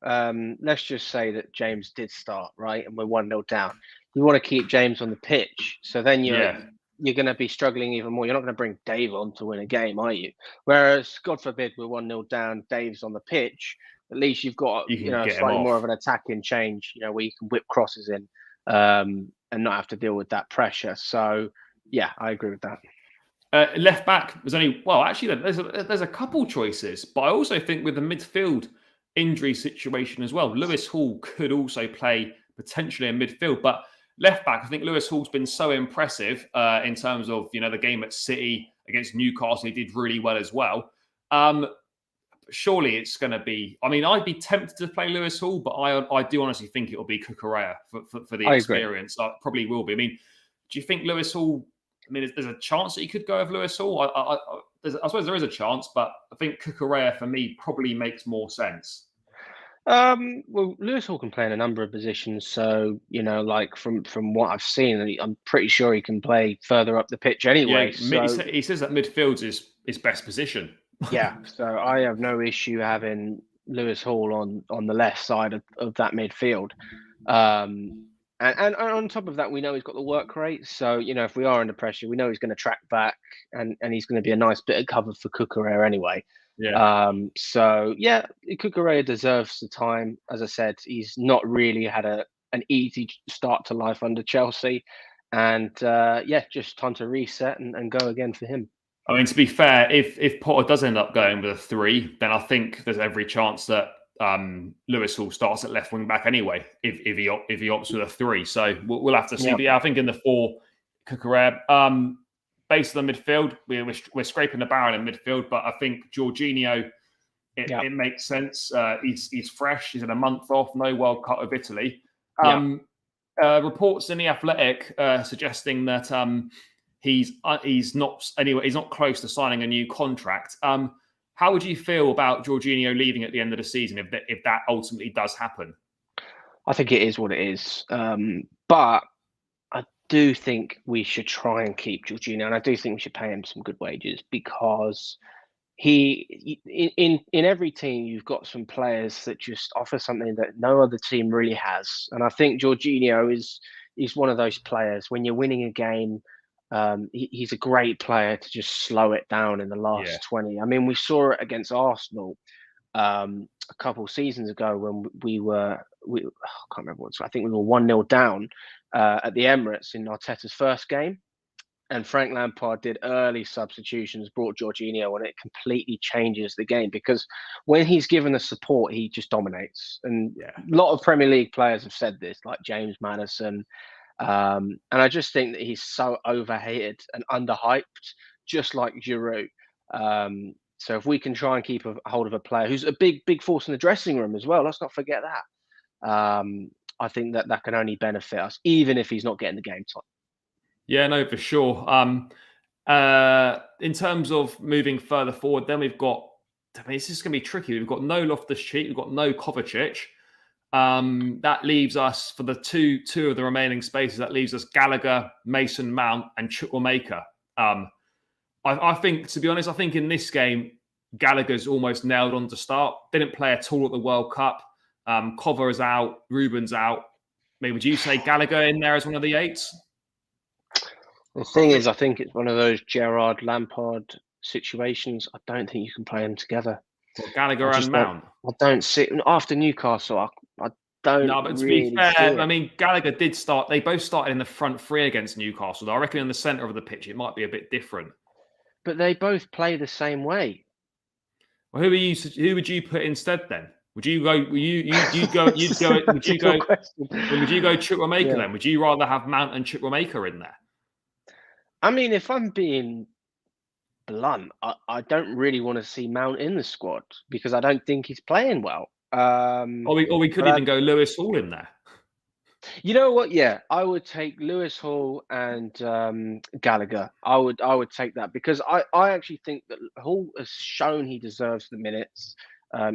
let's just say that James did start, right, and we're 1-0 down. You want to keep James on the pitch, so then Yeah, you're going to be struggling even more. You're not going to bring Dave on to win a game, are you? Whereas, God forbid, we're 1-0 down, Dave's on the pitch. At least you've got you can get him slightly more of off. an attacking change, where you can whip crosses in, and not have to deal with that pressure. So, yeah, I agree with that. Left back, there's only actually there's a couple choices, but I also think with the midfield injury situation as well, Lewis Hall could also play potentially in midfield. But left back, I think Lewis Hall's been so impressive in terms of the game at City against Newcastle. He did really well as well. Surely it's going to be. I mean, I'd be tempted to play Lewis Hall, but I do honestly think it will be Cucurella for the I agree. experience. I probably will be. I mean, do you think Lewis Hall? I mean, there's a chance that he could go with Lewis Hall. I suppose there is a chance, but I think Cucurella for me probably makes more sense. Well, Lewis Hall can play in a number of positions, so like from what I've seen, I'm pretty sure he can play further up the pitch Yeah, anyway. So he says that midfield's his best position. yeah, so I have no issue having Lewis Hall on the left side of that midfield. And on top of that, we know he's got the work rate. So if we are under pressure, we know he's going to track back, and he's going to be a nice bit of cover for Cucurella anyway. Yeah. So yeah, Cucurella deserves the time. As I said, he's not really had an easy start to life under Chelsea, and yeah, just time to reset and go again for him. I mean, to be fair, if Potter does end up going with a 3, then I think there's every chance that Lewis Hall starts at left wing back anyway. If he opts with a 3, so we'll have to see. Yeah. But yeah, I think in the 4, Cucurella. Based on the midfield, we're scraping the barrel in midfield, but I think Jorginho, it makes sense. He's fresh. He's had a month off. No World Cup of Italy. Reports in the Athletic suggesting that he's not close to signing a new contract. How would you feel about Jorginho leaving at the end of the season if that ultimately does happen? I think it is what it is, but I do think we should try and keep Jorginho, and I do think we should pay him some good wages because in every team you've got some players that just offer something that no other team really has, and I think Jorginho is one of those players. When you're winning a game, he's a great player to just slow it down in the last 20. I mean, we saw it against Arsenal a couple of seasons ago when I can't remember what. I think we were 1-0 down at the Emirates in Arteta's first game, and Frank Lampard did early substitutions, brought Jorginho, and it completely changes the game because when he's given the support, he just dominates. And a lot of Premier League players have said this, like James Maddison. And I just think that he's so overhated and underhyped, just like Giroud. So if we can try and keep a hold of a player who's a big force in the dressing room as well, let's not forget that. I think that can only benefit us, even if he's not getting the game time. Yeah, no, for sure. In terms of moving further forward, then we've got. I mean, this is going to be tricky. We've got no Loftus-Cheek, we've got no Kovacic. That leaves us for the two of the remaining spaces. That leaves us Gallagher, Mason Mount, and Chukwuemeka. I think, to be honest, I think in this game, Gallagher's almost nailed on to start. Didn't play at all at the World Cup. Kova is out. Ruben's out. Maybe would you say Gallagher in there as one of the 8s? The thing is, I think it's one of those Gerrard Lampard situations. I don't think you can play them together. Well, Gallagher and Mount. I don't see after Newcastle. I don't. No, but to really be fair, I mean, Gallagher did start. They both started in the front 3 against Newcastle. I reckon in the centre of the pitch, it might be a bit different. But they both play the same way. Well, who would you put instead then? Would you go? Would you go Chukwuemeka then? Would you rather have Mount and Chukwuemeka in there? I mean, if I'm being blunt, I don't really want to see Mount in the squad because I don't think he's playing well. Or we could even go Lewis Hall in there. You know what? Yeah, I would take Lewis Hall and Gallagher. I would take that because I actually think that Hall has shown he deserves the minutes.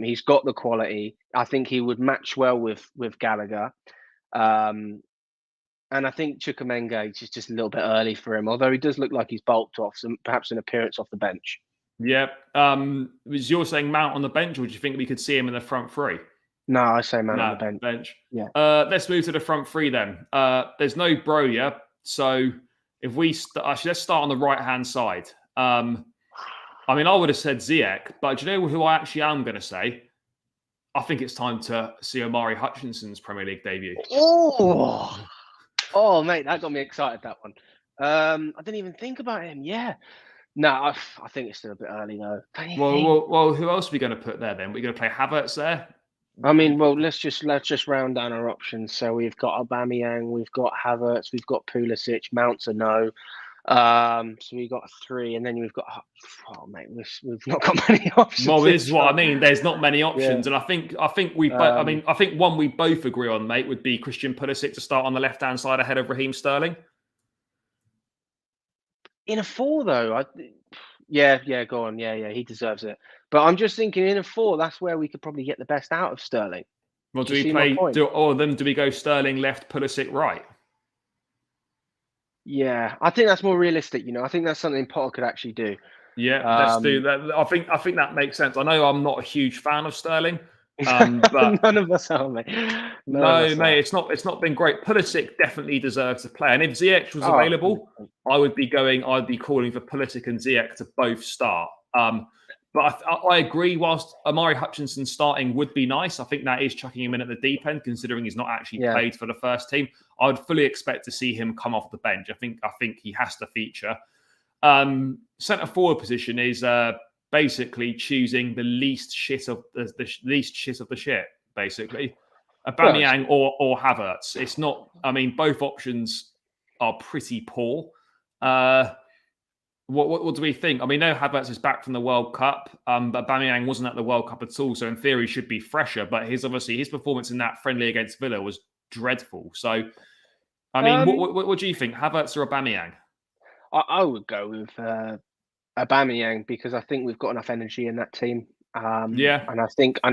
He's got the quality. I think he would match well with Gallagher. And I think Chukwuemeka is just a little bit early for him, although he does look like he's bulked off, so perhaps an appearance off the bench. Yeah. Was you're saying Mount on the bench, or do you think we could see him in the front three? No, I say Mount on the No, bench. bench. Yeah. Let's move to the front three then. There's no Broja, so if we actually let's start on the right hand side. I mean, I would have said Ziyech, but do you know who I actually am going to say? I think it's time to see Omari Hutchinson's Premier League debut. Oh, mate, that got me excited. That one. I didn't even think about him. Yeah. No, I think it's still a bit early though. Well, who else are we going to put there then? We're going to play Havertz there. I mean, well, let's just round down our options. So we've got Aubameyang, we've got Havertz, we've got Pulisic, Mount's a no. So we've got 3, and then we've got mate, we've not got many options. Well, this is what I mean. There's not many options, and I think we. I think one we both agree on, mate, would be Christian Pulisic to start on the left hand side ahead of Raheem Sterling. In a 4, though, yeah, go on, yeah, he deserves it. But I'm just thinking, in a 4, that's where we could probably get the best out of Sterling. Well, do we go Sterling left, Pulisic right? Yeah, I think that's more realistic. I think that's something Potter could actually do. Yeah, let's do that. I think that makes sense. I know I'm not a huge fan of Sterling, but none of us are, mate. No, mate, it's not been great. Pulisic definitely deserves to play, and if Ziyech was available, I'd be calling for Pulisic and Ziyech to both start. But I agree. Whilst Omari Hutchinson starting would be nice, I think that is chucking him in at the deep end, considering he's not actually played for the first team. I would fully expect to see him come off the bench. I think he has to feature. Centre forward position is basically choosing the least shit of the shit. Basically, Aubameyang or Havertz. It's not. I mean, both options are pretty poor. What do we think? I mean, no, Havertz is back from the World Cup, but Aubameyang wasn't at the World Cup at all, so in theory should be fresher. But his performance in that friendly against Villa was dreadful. So, I mean, what do you think, Havertz or Aubameyang? I would go with Aubameyang, because I think we've got enough energy in that team. And I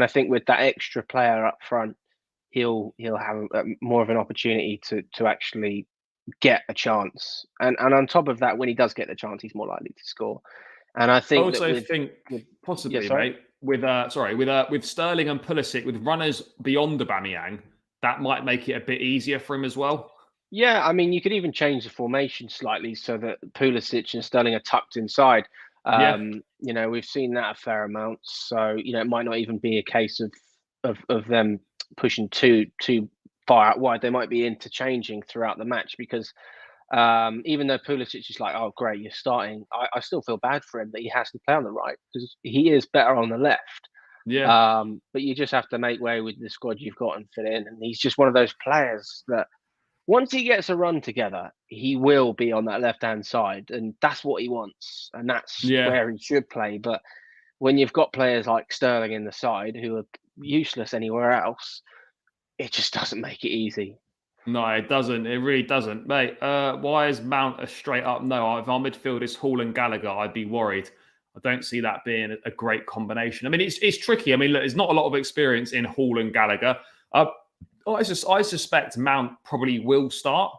think with that extra player up front, he'll have more of an opportunity to actually get a chance. And on top of that, when he does get the chance, he's more likely to score. And I think possibly, mate, with Sterling and Pulisic, with runners beyond Aubameyang, that might make it a bit easier for him as well. Yeah, I mean, you could even change the formation slightly so that Pulisic and Sterling are tucked inside. We've seen that a fair amount. So, it might not even be a case of them pushing too far out wide. They might be interchanging throughout the match, because even though Pulisic is like, oh, great, you're starting, I still feel bad for him that he has to play on the right, because he is better on the left. Yeah. But you just have to make way with the squad you've got and fit in. And he's just one of those players that once he gets a run together, he will be on that left-hand side, and that's what he wants, and that's where he should play. But when you've got players like Sterling in the side who are useless anywhere else, it just doesn't make it easy. No, it doesn't. It really doesn't, mate. Why is Mount a straight up no? If our midfield is Hall and Gallagher, I'd be worried. I don't see that being a great combination. I mean, it's tricky. I mean, look, there's not a lot of experience in Hall and Gallagher. I suspect Mount probably will start.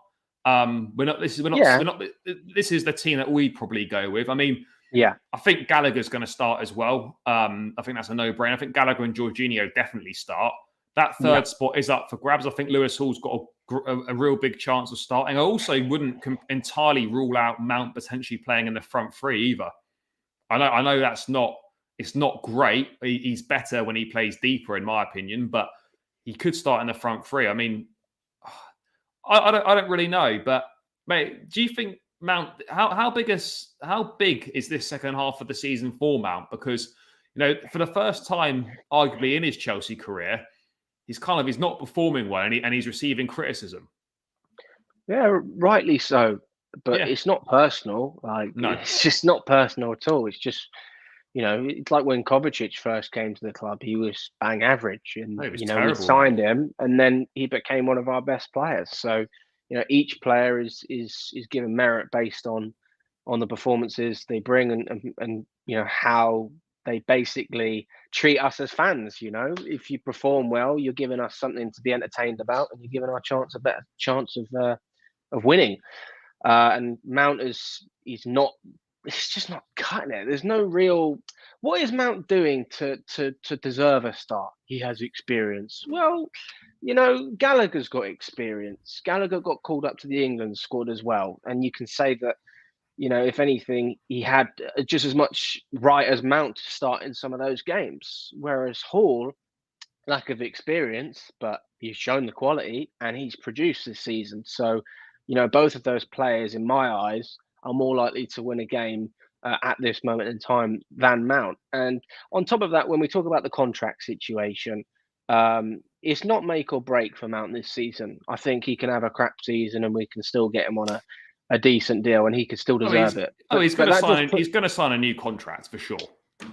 This is the team that we probably go with. I mean, I think Gallagher's going to start as well. I think that's a no-brainer. I think Gallagher and Jorginho definitely start. That third spot is up for grabs. I think Lewis Hall's got a real big chance of starting. I also wouldn't entirely rule out Mount potentially playing in the front three either. I know it's not great. He's better when he plays deeper, in my opinion, but he could start in the front three. I mean, I don't really know, but mate, do you think Mount? How big is this second half of the season for Mount? Because for the first time, arguably in his Chelsea career, he's not performing well, and he's receiving criticism. Yeah, rightly so. But it's not personal. It's just not personal at all. It's just, it's like when Kovacic first came to the club, he was bang average, and we signed him, and then he became one of our best players. So, each player is given merit based on the performances they bring, and how they basically treat us as fans. If you perform well, you're giving us something to be entertained about, and you're giving our a better chance of winning. And Mount he's not it's just not cutting it. There's no real. What is Mount doing to deserve a start? He has experience. Well, Gallagher's got experience. Gallagher got called up to the England squad as well, and you can say that. If anything, he had just as much right as Mount to start in some of those games. Whereas Hall, lack of experience, but he's shown the quality and he's produced this season. So, both of those players, in my eyes, are more likely to win a game at this moment in time than Mount. And on top of that, when we talk about the contract situation, it's not make or break for Mount this season. I think he can have a crap season and we can still get him on a decent deal, and he could still deserve it. He's going to sign a new contract for sure.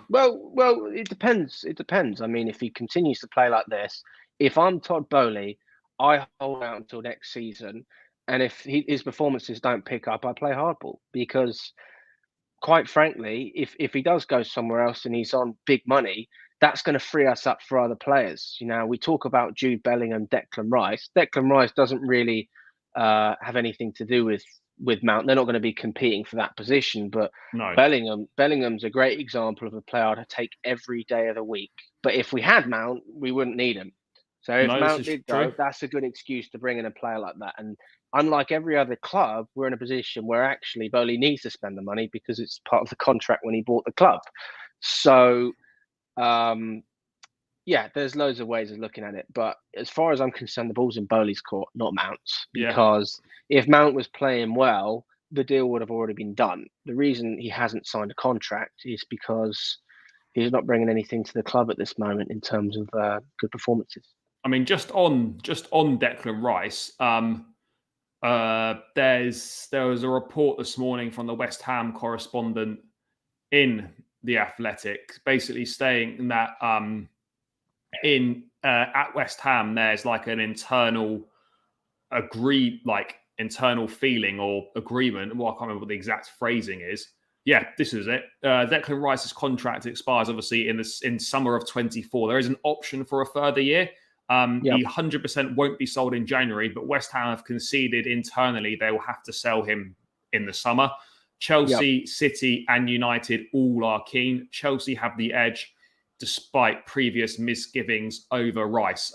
Well, it depends. It depends. I mean, if he continues to play like this, if I'm Todd Bowley, I hold out until next season, and if his performances don't pick up, I play hardball because, quite frankly, if he does go somewhere else and he's on big money, that's going to free us up for other players. We talk about Jude Bellingham, Declan Rice. Declan Rice doesn't really have anything to do with Mount. They're not going to be competing for that position, but no. Bellingham's a great example of a player to take every day of the week. But if we had Mount, we wouldn't need him. So if Mount did go, that's a good excuse to bring in a player like that. And unlike every other club, we're in a position where actually Bowley needs to spend the money because it's part of the contract when he bought the club. So there's loads of ways of looking at it. But as far as I'm concerned, the ball's in Bowley's court, not Mount's. Because if Mount was playing well, the deal would have already been done. The reason he hasn't signed a contract is because he's not bringing anything to the club at this moment in terms of good performances. I mean, just on Declan Rice, there was a report this morning from the West Ham correspondent in The Athletic, basically stating that at West Ham there's like an internal feeling or agreement. Well, I can't remember what the exact phrasing is. Yeah, this is it. Declan Rice's contract expires obviously in summer of 24. There is an option for a further year. He 100% won't be sold in January, but West Ham have conceded internally they will have to sell him in the summer. Chelsea, City and United all are keen. Chelsea have the edge despite previous misgivings over Rice.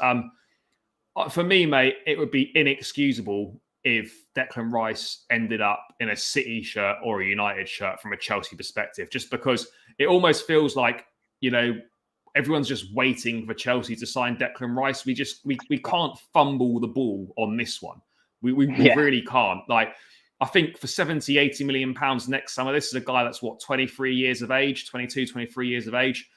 For me, mate, it would be inexcusable if Declan Rice ended up in a City shirt or a United shirt from a Chelsea perspective, just because it almost feels like, everyone's just waiting for Chelsea to sign Declan Rice. We can't fumble the ball on this one. We really can't. Like, I think for 70, 80 million pounds next summer, this is a guy that's 23 years of age, 22, 23 years of age.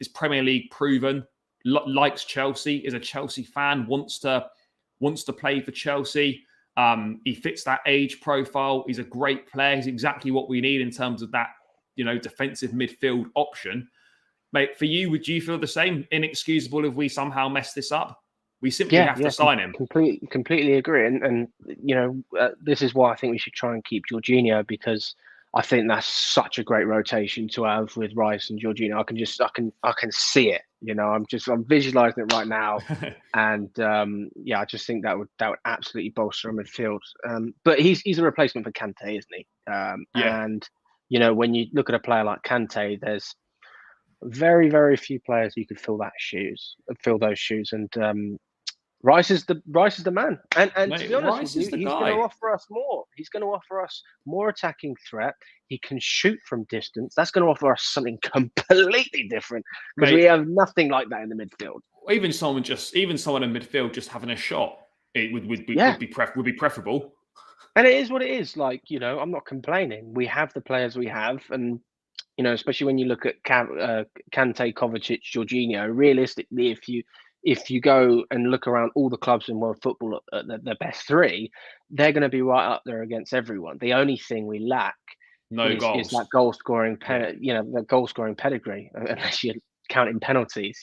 Is Premier League proven, likes Chelsea, is a Chelsea fan, wants to play for Chelsea. He fits that age profile. He's a great player. He's exactly what we need in terms of that, defensive midfield option. Mate, for you, would you feel the same? Inexcusable if we somehow mess this up? We simply have to sign him. Completely agree. And this is why I think we should try and keep Jorginho, because I think that's such a great rotation to have with Rice and Jorginho. I can see it. I'm visualizing it right now, and I just think that would absolutely bolster our midfield. But he's a replacement for Kante, isn't he? And when you look at a player like Kante, there's very, very few players who could fill those shoes, and Rice is the man. And mate, to be honest with you, he's going to offer us more. He's going to offer us more attacking threat. He can shoot from distance. That's going to offer us something completely different, because we have nothing like that in the midfield. Even someone in midfield just having a shot, it would be preferable. And it is what it is. Like, I'm not complaining. We have the players we have, and especially when you look at Kante, Kovacic, Jorginho. Realistically, if you go and look around all the clubs in world football, the best three, they're going to be right up there against everyone. The only thing we lack is that goal scoring pedigree, unless you're counting penalties.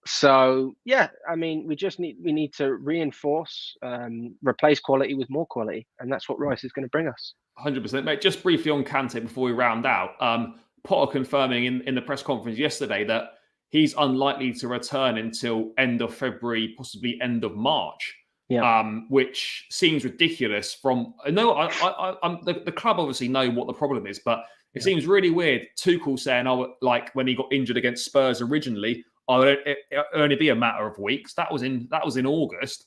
So I mean, we need to reinforce, replace quality with more quality, and that's what Rice is going to bring us. 100%, mate. Just briefly on Kante before we round out, Potter confirming in the press conference yesterday that he's unlikely to return until end of February, possibly end of March. which seems ridiculous. From no, I'm the club obviously know what the problem is, but it seems really weird. Tuchel saying, "Oh, like when he got injured against Spurs originally, it'll only be a matter of weeks." That was in August,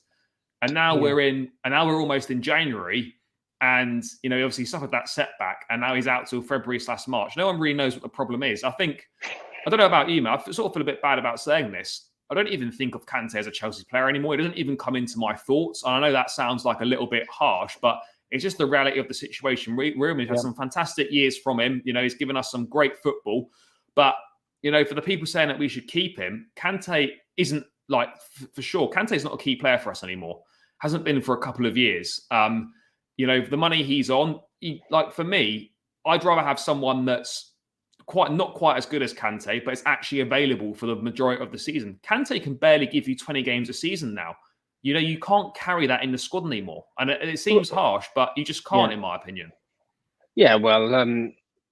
and now we're almost in January, and obviously he suffered that setback, and now he's out till February/March. No one really knows what the problem is. I don't know about you, man. I sort of feel a bit bad about saying this. I don't even think of Kante as a Chelsea player anymore. It doesn't even come into my thoughts. And I know that sounds like a little bit harsh, but it's just the reality of the situation. We've had some fantastic years from him. He's given us some great football. But, for the people saying that we should keep him, Kante isn't for sure. Kante's not a key player for us anymore. Hasn't been for a couple of years. The money he's on, for me, I'd rather have someone that's not quite as good as Kante, but it's actually available for the majority of the season. Kante can barely give you 20 games a season now. You can't carry that in the squad anymore. And it seems harsh, but you just can't, in my opinion. Yeah, well,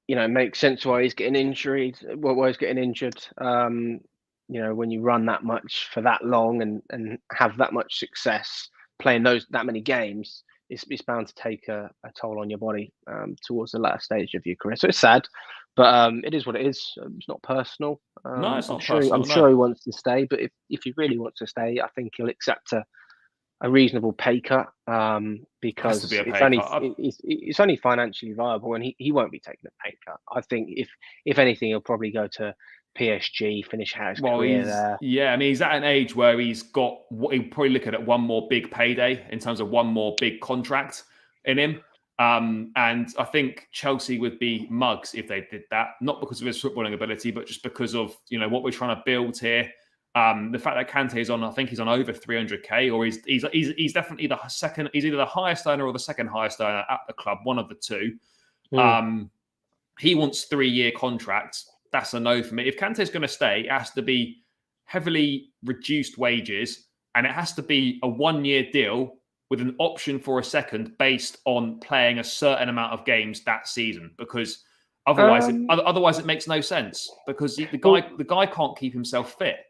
it makes sense why he's getting injured. Why he's getting injured. When you run that much for that long and have that much success playing that many games, it's bound to take a toll on your body towards the latter stage of your career. So it's sad, but it is what it is. It's not personal. No, it's not personal. I'm sure he wants to stay, but if he really wants to stay, I think he'll accept a reasonable pay cut because it's only financially viable, and he won't be taking a pay cut. I think if anything, he'll probably go to PSG, finish out his career there. Yeah, I mean, he's at an age where he's got he'll probably look at one more big payday in terms of one more big contract in him. And I think Chelsea would be mugs if they did that, not because of his footballing ability, but just because of what we're trying to build here. The fact that Kante is on, I think he's on over 300k, or he's definitely the second. He's either the highest earner or the second highest earner at the club, one of the two. He wants 3-year contracts. That's a no for me. If Kante's going to stay, it has to be heavily reduced wages, and it has to be a 1-year deal with an option for a second based on playing a certain amount of games that season. Because otherwise, it makes no sense. Because the guy can't keep himself fit.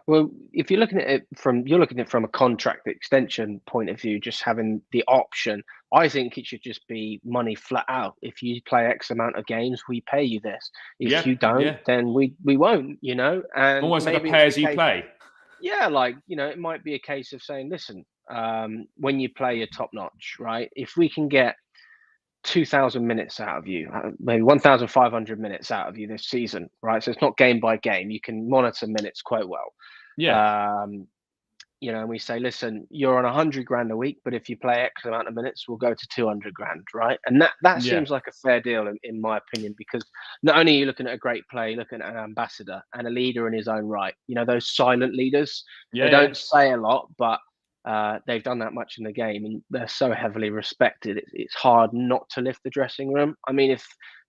Well, if you're looking at it from a contract extension point of view, just having the option, I think it should just be money flat out. If you play X amount of games, we pay you this. If you don't, then we won't, And almost like a pay as you play. Yeah, it might be a case of saying, listen, when you play, you're top notch, right? If we can get 2,000 minutes out of you, maybe 1,500 minutes out of you this season, right? So it's not game by game. You can monitor minutes quite well. Yeah. And we say, listen, you're on 100 grand a week, but if you play X amount of minutes, we'll go to 200 grand, right? And that seems like a fair deal in my opinion, because not only are you looking at a great player, looking at an ambassador and a leader in his own right. Those silent leaders, they don't say a lot, but they've done that much in the game, and they're so heavily respected. It's hard not to lift the dressing room. I mean,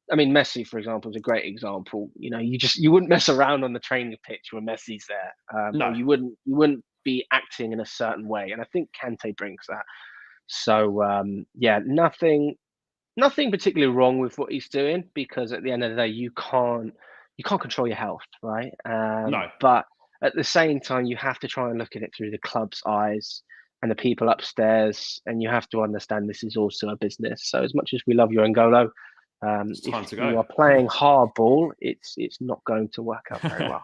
Messi, for example, is a great example. You wouldn't mess around on the training pitch when Messi's there. No, you wouldn't be acting in a certain way, and I think Kante brings that. So nothing particularly wrong with what he's doing, because at the end of the day, you can't control your health, right? No. But at the same time, you have to try and look at it through the club's eyes and the people upstairs, and you have to understand this is also a business. So as much as we love you, N'Golo, if you are playing hardball, it's not going to work out very well.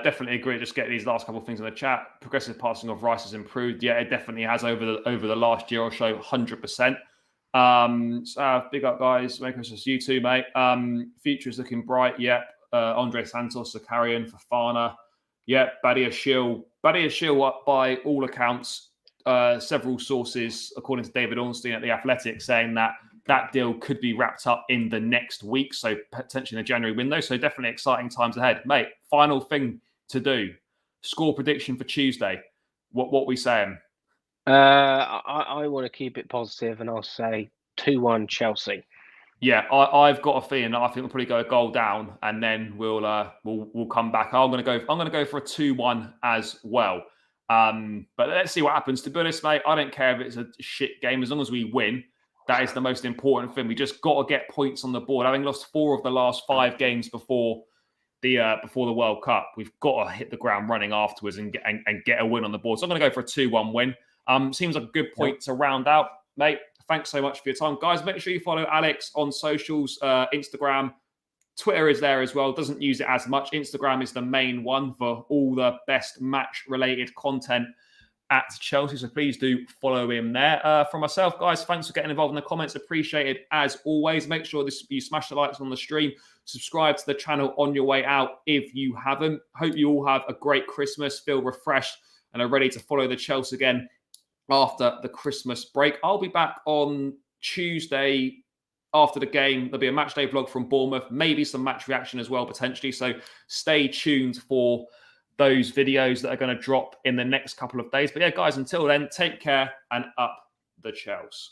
Definitely agree. Just get these last couple of things in the chat. Progressive passing of Rice has improved. Yeah, it definitely has over the last year or so, 100%. So big up, guys. Merry Christmas, you too, mate. Future is looking bright. Yep. Andre Santos, Zakarian, Fofana. Yep. Badiashile up by all accounts. Several sources, according to David Ornstein at The Athletic, saying that deal could be wrapped up in the next week, so potentially in the January window. So definitely exciting times ahead. Mate, final thing to do. Score prediction for Tuesday. What we saying? I want to keep it positive, and I'll say 2-1 Chelsea. Yeah, I've got a feeling that I think we'll probably go a goal down, and then we'll come back. I'm gonna go for a 2-1 as well. But let's see what happens. To be honest, mate, I don't care if it's a shit game as long as we win. That is the most important thing. We just got to get points on the board. Having lost 4 of the last 5 games before the World Cup, we've got to hit the ground running afterwards and get a win on the board. So I'm going to go for a 2-1 win. Seems like a good point to round out, mate. Thanks so much for your time, guys. Make sure you follow Alex on socials, Instagram. Twitter is there as well. Doesn't use it as much. Instagram is the main one for all the best match-related content at Chelsea. So please do follow him there. For myself, guys, thanks for getting involved in the comments. Appreciated as always. Make sure you smash the likes on the stream. Subscribe to the channel on your way out if you haven't. Hope you all have a great Christmas. Feel refreshed and are ready to follow the Chelsea again after the Christmas break. I'll be back on Tuesday after the game. There'll be a match day vlog from Bournemouth, maybe some match reaction as well, potentially. So stay tuned for those videos that are going to drop in the next couple of days. But yeah, guys, until then, take care and up the Chelsea.